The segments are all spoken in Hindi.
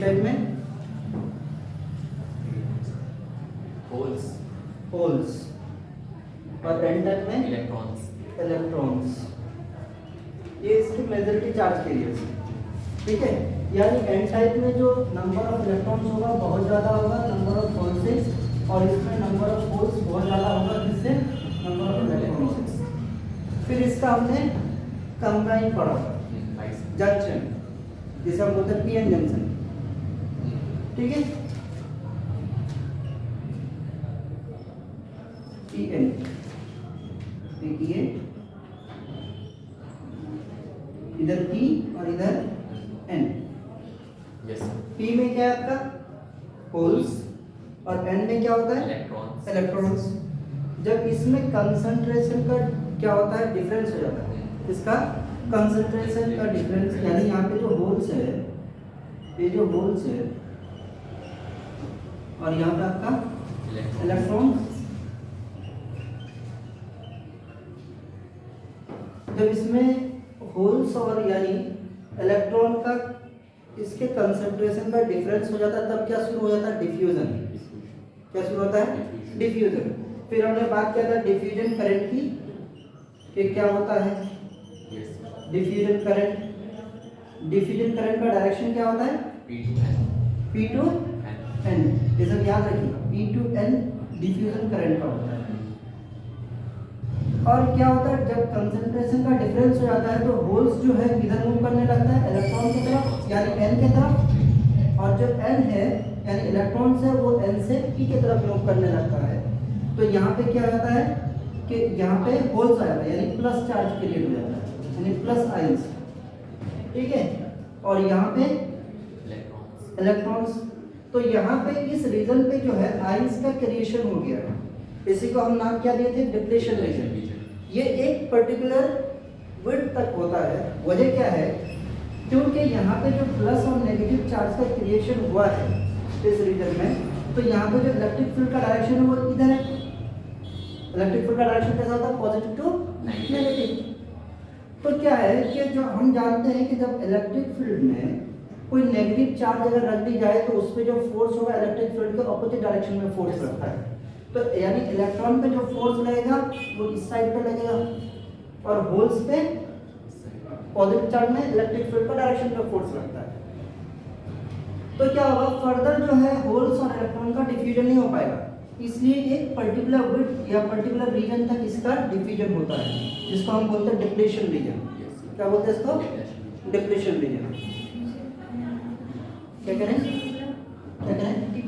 टाइप में होल्स होल्स और एन टाइप में इलेक्ट्रॉन्स। इलेक्ट्रॉन्स। ये इसके मेजॉरिटी चार्ज के लिए, ठीक है। यानी एन टाइप में जो नंबर ऑफ इलेक्ट्रॉन्स होगा बहुत ज़्यादा होगा नंबर ऑफ होल्स से, और इसमें नंबर ऑफ होल्स बहुत ज़्यादा होगा जिससे नंबर ऑफ इलेक्ट्रॉन्स। फिर इसका हमने कंबाइन पढ़ा जंक्शन, जिसे हम बोलते हैं पीएन जंक्शन, ठीक है। पीएन देखिए, इधर पी और इधर एन। यस पी में क्या है आपका होल्स और एन में क्या होता है इलेक्ट्रॉन्स। इलेक्ट्रॉन्स। जब इसमें कंसंट्रेशन का क्या होता है डिफरेंस हो जाता है, इसका कंसंट्रेशन का डिफरेंस, यानी यहाँ पे जो होल्स है, ये जो होल्स है और यहाँ पे आपका इलेक्ट्रॉन, जब इसमें होल्स और यानी इलेक्ट्रॉन का इसके कंसंट्रेशन का डिफरेंस हो जाता है, तब क्या शुरू हो जाता है डिफ्यूजन। क्या शुरू होता है डिफ्यूजन। फिर हमने बात किया था डिफ्यूजन करंट की, कि क्या होता है डिफ्यूजन करंट। डिफ्यूजन करंट का डायरेक्शन क्या होता है P टू N। ये सब याद रखिएगा, P to N diffusion current का होता है। और क्या होता है जब कंसंट्रेशन का डिफरेंस हो जाता है तो होल्स जो है किधर मूव करने लगता है इलेक्ट्रॉन की तरफ, यानी N की तरफ, और जो N है यानी इलेक्ट्रॉन्स है वो N से P की तरफ मूव करने लगता है। तो यहाँ पे क्या होता है कि यहाँ पे होल्स आ जाता है, यानी प्लस चार्ज क्रिएट हो जाता है, यानी प्लस आयंस, ठीक है। और यहाँ पे इलेक्ट्रॉन्स। तो यहाँ पे इस रीजन पे जो है आयंस का क्रिएशन हो गया है, इसी को हम नाम क्या दिए थे डिप्लेशन रीजन। ये एक पर्टिकुलर विड्थ तक होता है। वजह क्या है, क्योंकि यहाँ पे जो प्लस और नेगेटिव चार्ज का क्रिएशन हुआ है इस रीजन में, तो यहाँ पे जो इलेक्ट्रिक फील्ड का डायरेक्शन है वो इधर है। इलेक्ट्रिक फील्ड का डायरेक्शन कैसा होता है पॉजिटिव टू नेगेटिव। तो क्या है कि जो हम जानते हैं कि जब इलेक्ट्रिक फील्ड में कोई नेगेटिव चार्ज अगर रख दी जाए तो उस पर जो फोर्स होगा इलेक्ट्रिक फील्ड के ऑपोजिट डायरेक्शन में फोर्स लगता है। तो यानी इलेक्ट्रॉन पे जो फोर्स लगेगा वो इस साइड पे लगेगा, और होल्स पे पॉजिटिव चार्ज में इलेक्ट्रिक फील्ड का डायरेक्शन पे फोर्स लगता है। तो क्या होगा फर्दर जो है होल्स और इलेक्ट्रॉन का डिफ्यूजन नहीं हो पाएगा, इसलिए एक पर्टिकुलर विड्थ या पर्टिकुलर रीजन तक इसका डिफ्यूजन होता है, जिसको हम बोलते हैं डिप्लेशन रीजन। क्या बोलते हैं इसको डिप्लेशन रीजन। क्या करें क्या करें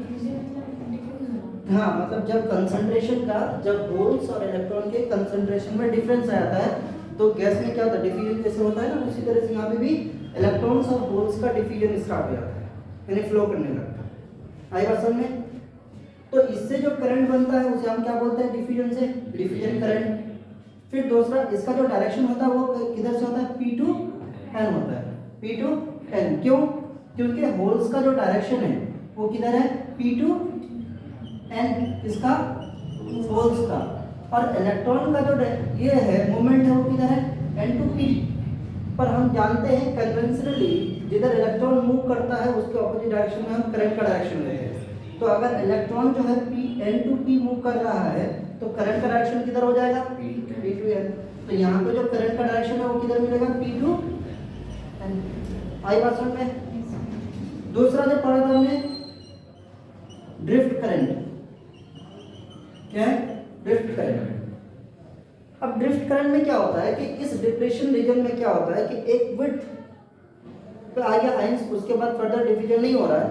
हाँ, मतलब जब कंसंट्रेशन का, जब होल्स और इलेक्ट्रॉन के कंसंट्रेशन में डिफरेंस आ जाता है तो गैस में क्या होता है डिफ्यूजन जैसे होता है ना, उसी तरह से यहाँ पे भी इलेक्ट्रॉन्स और होल्स का डिफ्यूजन स्टार्ट हो जाता है, यानी फ्लो करने लगता है। आई बात समझ में। तो इससे जो करंट बनता है उसे हम क्या बोलते हैं डिफ्यूजन से डिफ्यूजन करंट। फिर दूसरा इसका जो डायरेक्शन होता है वो किधर से होता है P टू N होता है, P टू N। क्यों, क्योंकि होल्स का जो डायरेक्शन है वो किधर है P टू N, इसका होल्स का, और इलेक्ट्रॉन का जो ये है मोमेंट है वो किधर है N टू P। पर हम जानते हैं कन्वेंशनली जिधर इलेक्ट्रॉन मूव करता है उसके ऑपोजिट डायरेक्शन में हम करंट का डायरेक्शन लेते हैं। तो अगर इलेक्ट्रॉन जो है N टू P मूव कर रहा है तो करंट का डायरेक्शन किधर हो जाएगा P टू N। तो यहाँ पे जो करंट का डायरेक्शन है वो किधर मिलेगा P टू N। आई बात समझ में। दूसरा जो पढ़ा था हमने ड्रिफ्ट करंट। क्या है ड्रिफ्ट करंट। अब ड्रिफ्ट करंट में क्या होता है कि इस डिप्लेशन रीजन में क्या होता है कि एक विड्थ पे आ गया आयंस, उसके बाद फर्दर डिफ्यूजन नहीं हो रहा है,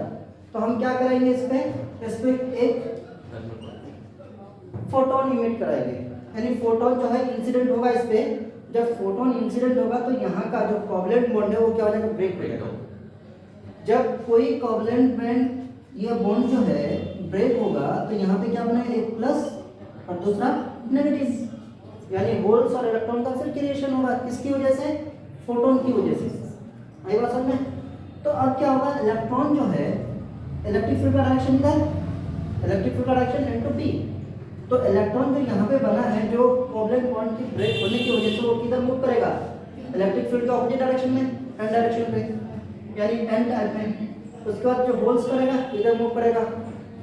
तो हम क्या करेंगे इस पे एक फोटोन इमिट कराएंगे, यानी फोटोन जो है इंसिडेंट होगा इस पे। जब फोटोन इंसिडेंट होगा तो यहाँ का जो कोवलेंट बॉन्ड है वो क्या हो जाएगा ब्रेक हो जाएगा। जब कोई कोवलेंट बॉन्ड या बॉन्ड जो है ब्रेक होगा तो यहाँ पे क्या बनेगा एक प्लस और दूसरा नेगेटिव, यानी होल्स और इलेक्ट्रॉन का फिर क्रिएशन होगा किसकी वजह से फोटोन की वजह से। आई बात समझ में। तो अब क्या होगा इलेक्ट्रॉन जो है इलेक्ट्रिक फील्ड का डायरेक्शन इधर, इलेक्ट्रिक फील्ड का डायरेक्शन N टू P। तो इलेक्ट्रॉन जो यहाँ पे बना है जो कोवलेंट बॉन्ड की ब्रेक होने की वजह से वो किधर मूव करेगा इलेक्ट्रिक फील्ड के ऑपोजिट डायरेक्शन में N डायरेक्शन पे, यानी N टाइप में। उसके बाद जो होल्स करेगा इधर मूव करेगा।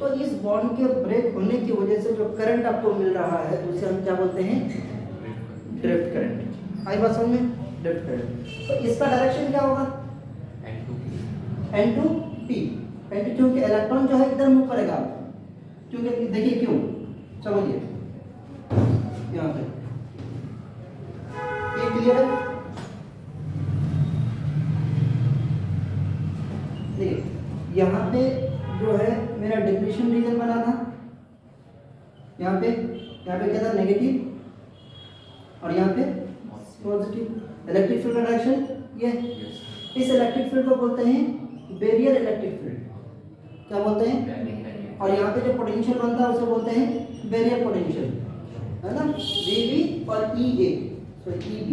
तो इस बॉन्ड के ब्रेक होने की वजह से जो करंट आपको मिल रहा है उसे हम क्या बोलते हैं, ड्रिफ्ट करंट। आई बात समझ में, ड्रिफ्ट करंट। तो इसका डायरेक्शन क्या होगा, N2P। क्योंकि इलेक्ट्रॉन जो है इधर मूव करेगा, क्योंकि देखिए क्यों, चलो ये यहाँ पे ये क्लियर है। देखिए यहाँ पे जो है मेरा डिप्लीशन रीजन बना था, यहाँ पे क्या था, नेगेटिव और यहाँ पे पॉजिटिव। इलेक्ट्रिक फील्ड का डायरेक्शन ये, इस इलेक्ट्रिक फील्ड को बोलते हैं बैरियर इलेक्ट्रिक फील्ड। क्या बोलते हैं, और यहाँ पे जो पोटेंशियल बनता है उसे बोलते हैं बैरियर पोटेंशियल, है ना, VB और EA, सॉरी EB।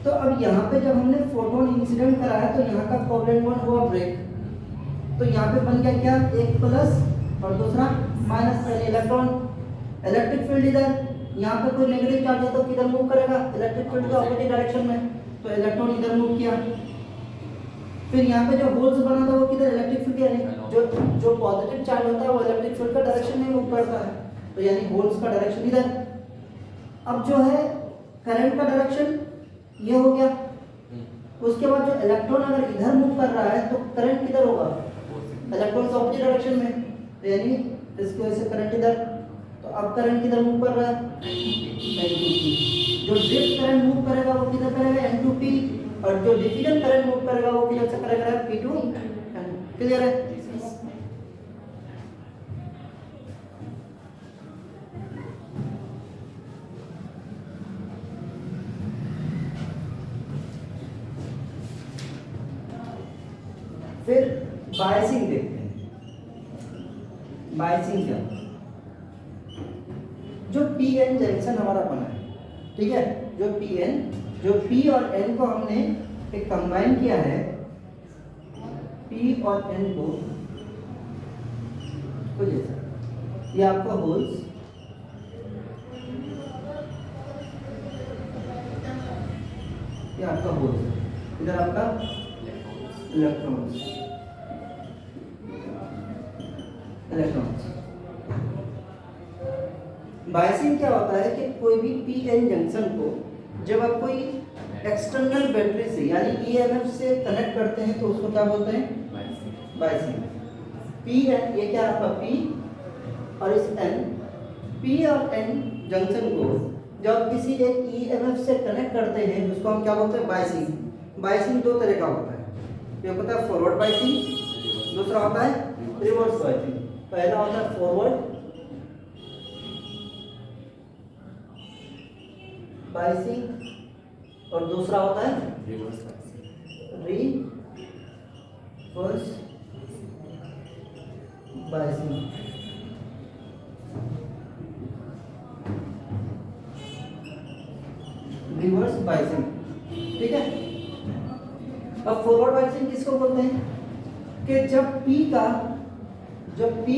तो अब यहाँ पे जब हमने फोटोन इंसिडेंट कराया तो यहाँ का कोवलेंट बॉन्ड हुआ ब्रेक, तो यहाँ पे बन गया क्या, एक प्लस और दूसरा माइनस, इलेक्ट्रॉन इलेक्ट्रिक फील्ड इधर, यहाँ पे कोई नेगेटिव चार्ज है तो किधर मूव करेगा, इलेक्ट्रिक फील्ड के ऑपोजिट डायरेक्शन में, तो इलेक्ट्रॉन इधर मूव किया। फिर यहाँ पे जो होल्स बना था वो किधर, इलेक्ट्रिक फील्ड, यानी जो पॉजिटिव चार्ज होता है वो इलेक्ट्रिक फील्ड का डायरेक्शन में मूव करता है, तो यानी होल्स का डायरेक्शन इधर। अब जो है करंट का डायरेक्शन ये हो गया। उसके बाद जो इलेक्ट्रॉन अगर इधर मूव कर रहा है तो करंट किधर होगा, इलेक्ट्रॉन के ऑपोजिट डायरेक्शन में, तो यानी इसकी वजह से करंट इधर। तो अब करंट किधर मूव कर रहा है, N2P। जो ड्रिफ्ट करंट मूव करेगा वो किधर करेगा, N2P, और जो डिफ्यूजन करंट मूव करेगा वो किधर से करेगा, P2। क्लियर है। फिर बायसिंग देखते हैं। बायसिंग क्या, जो PN जंक्शन हमारा बना है, ठीक है, जो P और N को हमने एक कंबाइन किया है, P और N को जैसा, ये आपका होल्स, ये आपका होल्स, इधर आपका इलेक्ट्रॉन्स। बायसिंग क्या होता है कि कोई भी PN जंक्शन को जब आप कोई एक्सटर्नल बैटरी से यानी EMF से कनेक्ट करते हैं तो उसको क्या बोलते हैं, बायसिंग। PN ये क्या आपका P और इस N, P और N जंक्शन को जब किसी एक EMF से कनेक्ट करते हैं उसको हम क्या बोलते हैं, बायसिंग। बायसिंग दो तरह का होता है, एक होता है फॉरवर्ड बायसिंग, दूसरा होता है रिवर्स बायसिंग। पहला होता है फॉरवर्ड बायसिंग और दूसरा होता है रिवर्स बायसिंग। रिवर्स बायसिंग, ठीक है। अब फॉरवर्ड बायसिंग किसको बोलते हैं कि जब P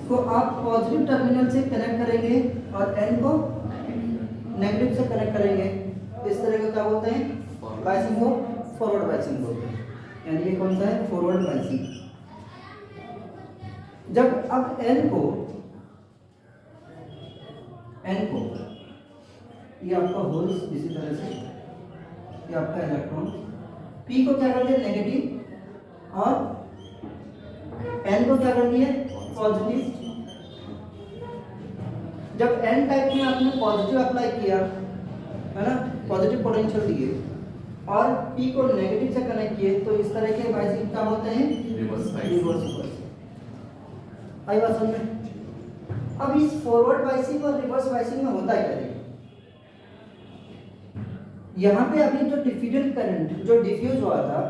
को आप पॉजिटिव टर्मिनल से कनेक्ट करेंगे और N को नेगेटिव से कनेक्ट करेंगे, इस तरह का क्या बोलते हैं, बायसिंग को फॉरवर्ड बायसिंग बोलते हैं। यानी ये कौन सा है, फॉरवर्ड बायसिंग। जब अब N को ये आपका होल्स, इसी तरह से ये आपका इलेक्ट्रॉन, P को क्या कर दिया नेगेटिव और N को क्या कर दिया पॉजिटिव। जब N टाइप में आपने पॉजिटिव अप्लाई किया है ना, पॉजिटिव पोटेंशियल दिए और P को नेगेटिव से कनेक्ट किए, तो इस तरह के बायसिंग क्या होते हैं, रिवर्स बायसिंग। आई बात समझ में। अब इस फॉरवर्ड बायसिंग और रिवर्स बायसिंग में होता क्या है, यहाँ पे अभी जो डिफ्यूजन करंट जो डिफ्यूज हुआ था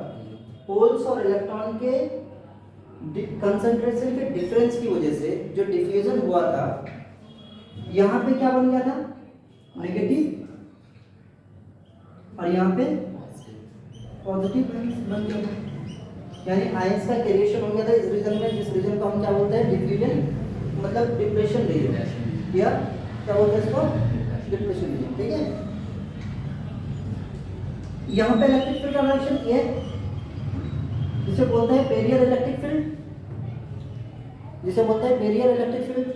होल्स और इलेक्ट्रॉन के कंसंट्रेशन के डिफरेंस की वजह से जो डिफ्यूजन हुआ था, यहाँ पे क्या बन गया था, नेगेटिव, और यहाँ पे पॉजिटिव बन गया था। यानी आयंस का कैरिएशन हो गया था इस रीजन में, जिस रीजन को हम क्या बोलते हैं, डिफ्यूजन, मतलब डिप्लेशन रीजन, या क्या बोलते हैं इसको, डिप्लेशन रीजन, ठीक है। यहाँ पे इलेक्ट्रिक फील्ड डायरेक्शन ये, जिसे बोलते हैं पेरियर इलेक्ट्रिक फील्ड, जिसे बोलते हैं पेरियर इलेक्ट्रिक फील्ड।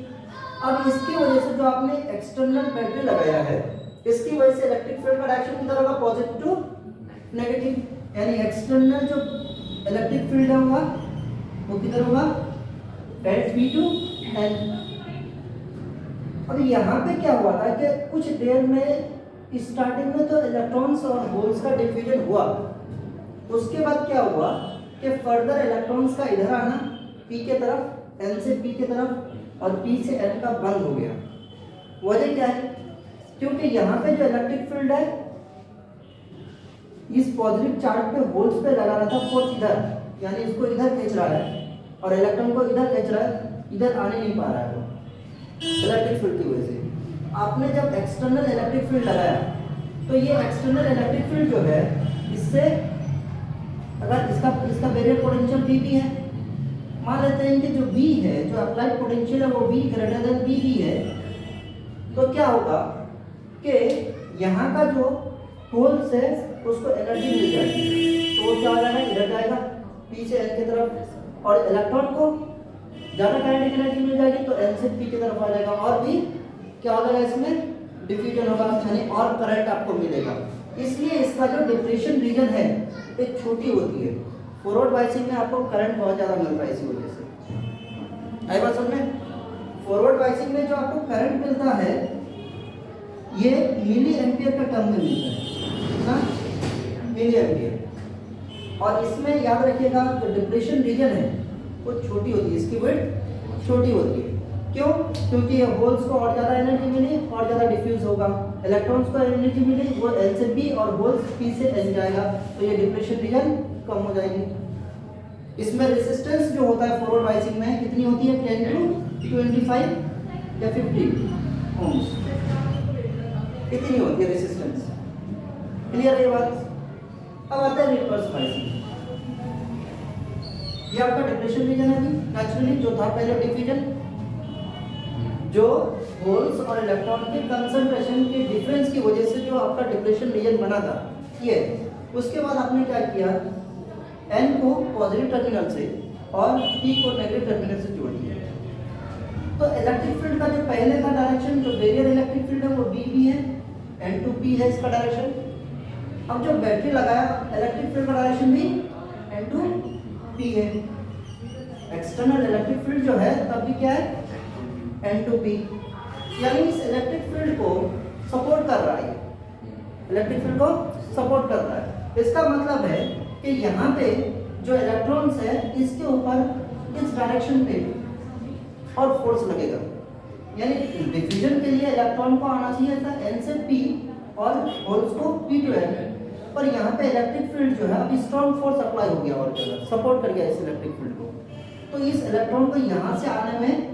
अब इसकी वजह से जो आपने एक्सटर्नल बैटरी लगाया है, इसकी वजह से इलेक्ट्रिक फील्ड का डायरेक्शन किधर होगा, पॉजिटिव टू नेगेटिव, यानी एक्सटर्नल जो इलेक्ट्रिक फील्ड है होगा वो किधर होगा, डेट बी टू एन। अब यहाँ पे क्या हुआ था कि कुछ देर में स्टार्टिंग में तो इलेक्ट्रॉन्स और होल्स का डिफ्यूजन हुआ, उसके बाद क्या हुआ कि फर्दर इलेक्ट्रॉन्स का इधर आना पी के तरफ, एन से पी के तरफ और पी से एन का बंद हो गया। वजह क्या है, क्योंकि यहाँ पे जो इलेक्ट्रिक फील्ड है इस पॉजिटिव चार्ज पे होल्स पे लगा रहा था फोर्स इधर, यानी इसको इधर खींच रहा है और इलेक्ट्रॉन को इधर खींच रहा है, इधर आने नहीं पा रहा है वो इलेक्ट्रिक फील्ड की वजह से। आपने जब एक्सटर्नल इलेक्ट्रिक फील्ड लगाया तो ये एक्सटर्नल इलेक्ट्रिक फील्ड जो है इससे अगर इसका बैरियर पोटेंशियल वी भी है, मान लेते हैं कि जो V है, जो अप्लाइड पोटेंशियल है वो V ग्रेटर देन VB है, तो क्या होगा कि यहाँ का जो होल्स है उसको एनर्जी मिल जाएगी, तो वो क्या हो जाएगा, इधर जाएगा P से N की तरफ, और इलेक्ट्रॉन को ज़्यादा काइनेटिक एनर्जी मिल जाएगी तो N से P की तरफ आ जाएगा, और भी क्या हो जाएगा, इसमें डिफ्यूजन होगा, यानी और करंट आपको मिलेगा। इसलिए इसका जो डिप्रेशन रीजन है एक छोटी होती है, फॉरवर्ड बायसिंग में आपको करंट बहुत ज़्यादा मिलता है इसी वजह से। आई बात समझ में, फॉरवर्ड बायसिंग में जो आपको करंट मिलता है ये मिली एम्पियर का टर्म में मिलता है ना, मिली एम्पियर। और इसमें याद रखिएगा जो डिप्रेशन रीजन है वो छोटी होती है, इसकी विड्थ छोटी होती है। क्यों? क्योंकि ये होल्स को और ज़्यादा एनर्जी मिली और ज़्यादा डिफ्यूज होगा, इलेक्ट्रॉन्स को एनर्जी मिली वो एल से बी और होल्स पी से एन जाएगा, तो ये डिप्रेशन रीजन कम हो जाएगी। इसमें रेजिस्टेंस जो होता है फॉरवर्ड बायसिंग में कितनी होती है, 10 to 25 या 50 ओम्स, इतनी होती है रेजिस्टेंस। क्लियर है ये बात? अब आता है रिवर्स बायसिंग। ये आपका डिप्रेशन रीजन है नेचुरली, जो था पहले डिफ्यूजन, जो होल्स और इलेक्ट्रॉन के कंसंट्रेशन के डिफरेंस की वजह से जो आपका डिप्रेशन रीजन बना था ये। उसके बाद आपने क्या किया, N को पॉजिटिव टर्मिनल से और P को नेगेटिव टर्मिनल से जोड़ दिया। तो इलेक्ट्रिक फील्ड का जो पहले का डायरेक्शन जो बैरियर इलेक्ट्रिक फील्ड है वो BB है, N to P है इसका डायरेक्शन। अब जो बैटरी लगाया इलेक्ट्रिक फील्ड का डायरेक्शन भी N to P है। एक्सटर्नल इलेक्ट्रिक फील्ड जो है तब भी क्या है, N to P, यानी इस इलेक्ट्रिक फील्ड को सपोर्ट कर रहा है, इलेक्ट्रिक फील्ड को सपोर्ट कर रहा है। इसका मतलब है कि यहाँ पे जो इलेक्ट्रॉन्स है इसके ऊपर इस डायरेक्शन पे और फोर्स लगेगा, यानी डिफ्यूजन के लिए इलेक्ट्रॉन को आना चाहिए था N से P और होल्स को P to N, पर यहाँ पे इलेक्ट्रिक फील्ड जो है अभी स्ट्रॉन्ग फोर्स अप्लाई हो गया और सपोर्ट कर गया इस इलेक्ट्रिक फील्ड को, तो इस इलेक्ट्रॉन को यहाँ से आने में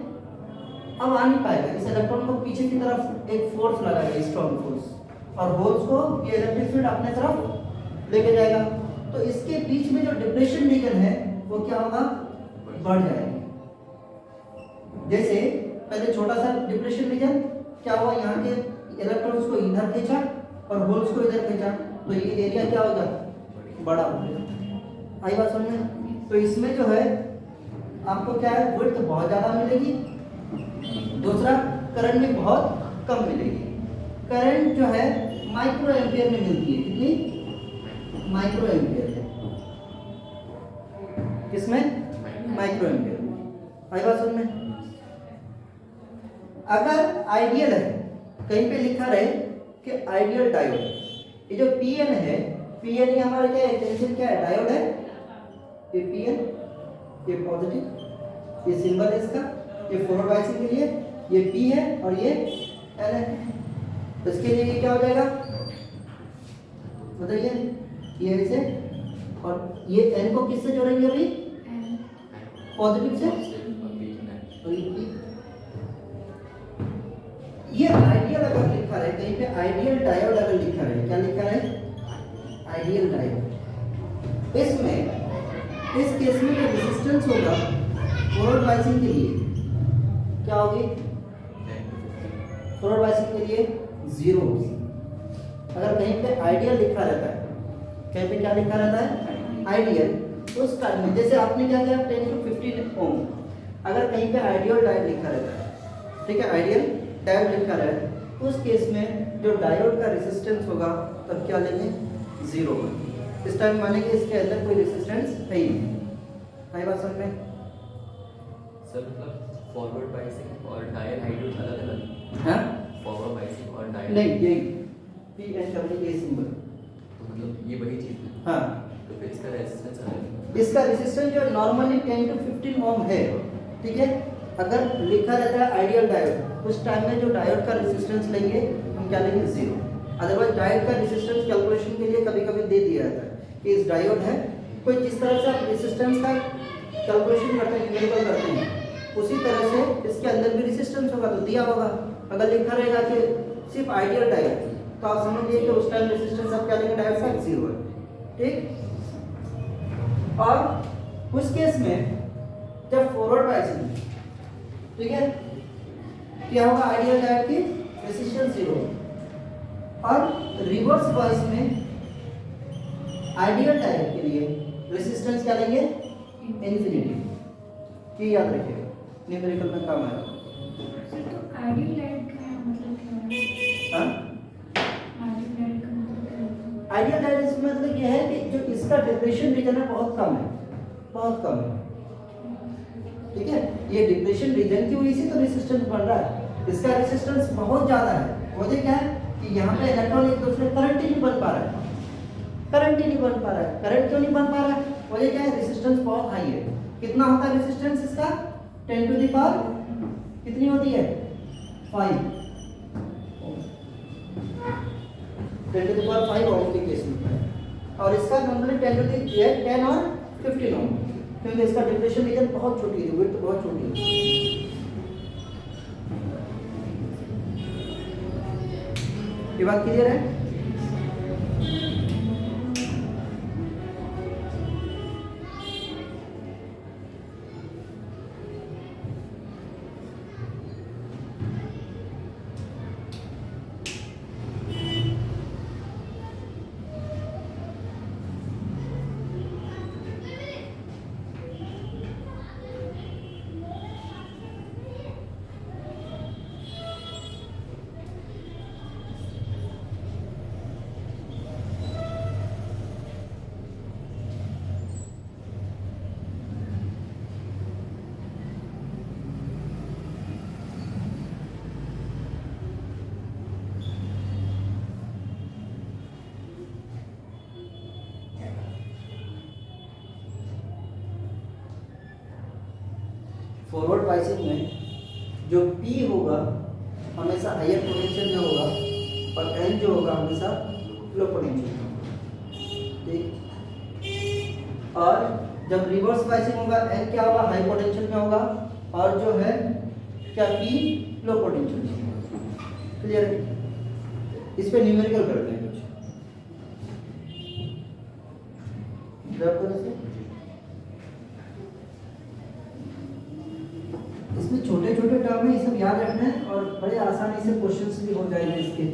अब आ नहीं पाएगा। इस इलेक्ट्रॉन को पीछे की तरफ एक फोर्स लगाएगा, स्ट्रॉन्ग फोर्स, और होल्स को ये इलेक्ट्रिक फील्ड अपने तरफ लेके जाएगा। तो इसके बीच में जो डिप्रेशन रीजन है वो क्या होगा, बढ़ जाएगा। जैसे पहले छोटा सा डिप्रेशन रीजन क्या हुआ, यहाँ के इलेक्ट्रॉन्स को इधर खींचा और होल्स को इधर खींचा, तो ये एरिया क्या होगा, बड़ा हो गया। आई बात समझ में? तो इसमें जो है आपको क्या है, विड्थ बहुत ज़्यादा मिलेगी, दूसरा करंट भी बहुत कम मिलेगी। करंट जो है माइक्रो एम्पियर में मिलती है, कितनी, माइक्रो एम्पियर है, किसमें, माइक्रो एम्पियर में। आई बात समझ में? अगर आइडियल है, कहीं पे लिखा रहे कि आइडियल डायोड, ये जो Pn है, Pn ये हमारा क्या है, टेंशन क्या है, डायोड है, ये Pn, ये पॉजिटिव, ये सिंबल है इसका, ये फॉरवर्ड बायसिंग के लिए, ये P है और ये N है। तो इसके लिए ये क्या हो जाएगा, बताइए, ये ऐसे, और ये N को किससे जोड़ेंगे अभी, पॉजिटिव से, और ये आइडियल अगर लिखा रहे कहीं पे, आइडियल डायोड अगर लिखा रहे, क्या लिखा रहे, आइडियल डायोड, इसमें इस केस में जो रेजिस्टेंस होगा फॉरवर्ड बायसिंग के लिए क्या होगी, फॉरवर्ड बायसिंग के लिए 0 होगी। अगर कहीं पे आइडियल लिखा रहता है, कहीं पे क्या लिखा रहता है, आइडियल, तो उस टाइम में जैसे आपने क्या किया 10 to 15 ओम, अगर कहीं पे आइडियल डायोड लिखा रहता है, ठीक है, आइडियल डायोड लिखा रहा है, उस केस में जो डायोड का रेजिस्टेंस होगा तब क्या लेंगे 0 इस टाइम मानेंगे इसके अंदर कोई रेजिस्टेंस है ही नहीं। है बात समझ में? सर मतलब फॉरवर्ड बाइसिंग और डायल हाइड्रोड अलग अलग? हाँ फॉरवर्ड बाइसिंग और डायल नहीं, यही P N W A symbol, तो मतलब ये वही चीज़ है। हाँ तो फिर इसका रेजिस्टेंस अलग है। इसका रेजिस्टेंस जो नॉर्मली 10 to 15 ओम है, ठीक है, अगर लिखा रहता है आइडियल डायोड उस टाइम में जो डायोड का रेजिस्टेंस लेंगे हम क्या लेंगे 0। अदरवाइज डायोड का रेजिस्टेंस कैलकुलेशन के लिए कभी कभी दे दिया जाता है कि इस डायोड है, कोई जिस तरह से आप रेजिस्टेंस का कैलकुलेशन करते हैं, न्यूमेरिकल करते हैं, उसी तरह से इसके अंदर भी रेजिस्टेंस होगा तो दिया होगा। अगर लिखा रहेगा कि सिर्फ आइडियल डायोड तो आप समझ लीजिए कि उस टाइम रेजिस्टेंस आप क्या लेंगे डायोड का 0 है, ठीक। और उस केस में जब फॉरवर्ड बाइसिंग, ठीक है, क्या होगा आइडियल डायोड की रेजिस्टेंस 0, और रिवर्स बाइस में आइडियल डायोड के लिए रेजिस्टेंस क्या लेंगे इन्फिनिटी। ये याद रखिएगा, न्यूमेरिकल में काम आएगा। सर तो आइडियल डायोड का मतलब क्या है? हाँ आइडियल डायोड का मतलब क्या है? आइडियल डायोड इसका मतलब यह है कि जो इसका डिप्रेशन रीजन है बहुत कम है, बहुत कम है, ठीक है। ये डिप्रेशन रीजन की वजह से तो रेजिस्टेंस बढ़ रहा है, इसका रेजिस्टेंस बहुत ज़्यादा है। वजह क्या है कि यहाँ पे इलेक्ट्रॉन एक दूसरे करंट ही नहीं बन पा रहा है, करंट ही नहीं बन पा रहा है। करंट क्यों नहीं बन पा रहा है? वजह क्या है, रेजिस्टेंस बहुत हाई है। कितना होता है रेजिस्टेंस इसका 10 to the पावर कितनी होती है 5, 10 to the पावर 5 ओम के केस में, और इसका नॉर्मली 10 to the 10 और 15 ओम, क्योंकि इसका डिप्रेशन रीजन बहुत छोटी है, विड्थ बहुत छोटी है। ये बात क्लियर है? फॉरवर्ड बाइसिंग में जो P होगा हमेशा हायर पोटेंशियल में होगा और N जो होगा हमेशा लो पोटेंशियल में होगा, ठीक। और जब रिवर्स बाइसिंग होगा N क्या होगा हाई पोटेंशियल में होगा, और जो है क्या P लो पोटेंशियल में होगा। क्लियर है? इस पे न्यूमेरिकल करते हैं कुछ ड्रॉप करने से। इसमें छोटे छोटे टर्म है, ये सब याद रखना है और बड़े आसानी से क्वेश्चंस भी हो जाएंगे इसके।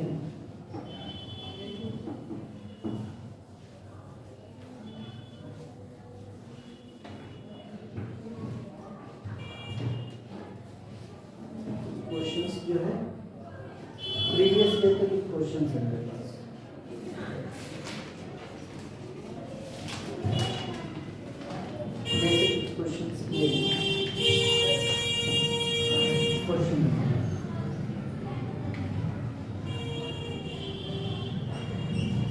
क्वेश्चंस जो है प्रीवियस ईयर के क्वेश्चंस हैं मेरे पास। बेसिक क्वेश्चंस ये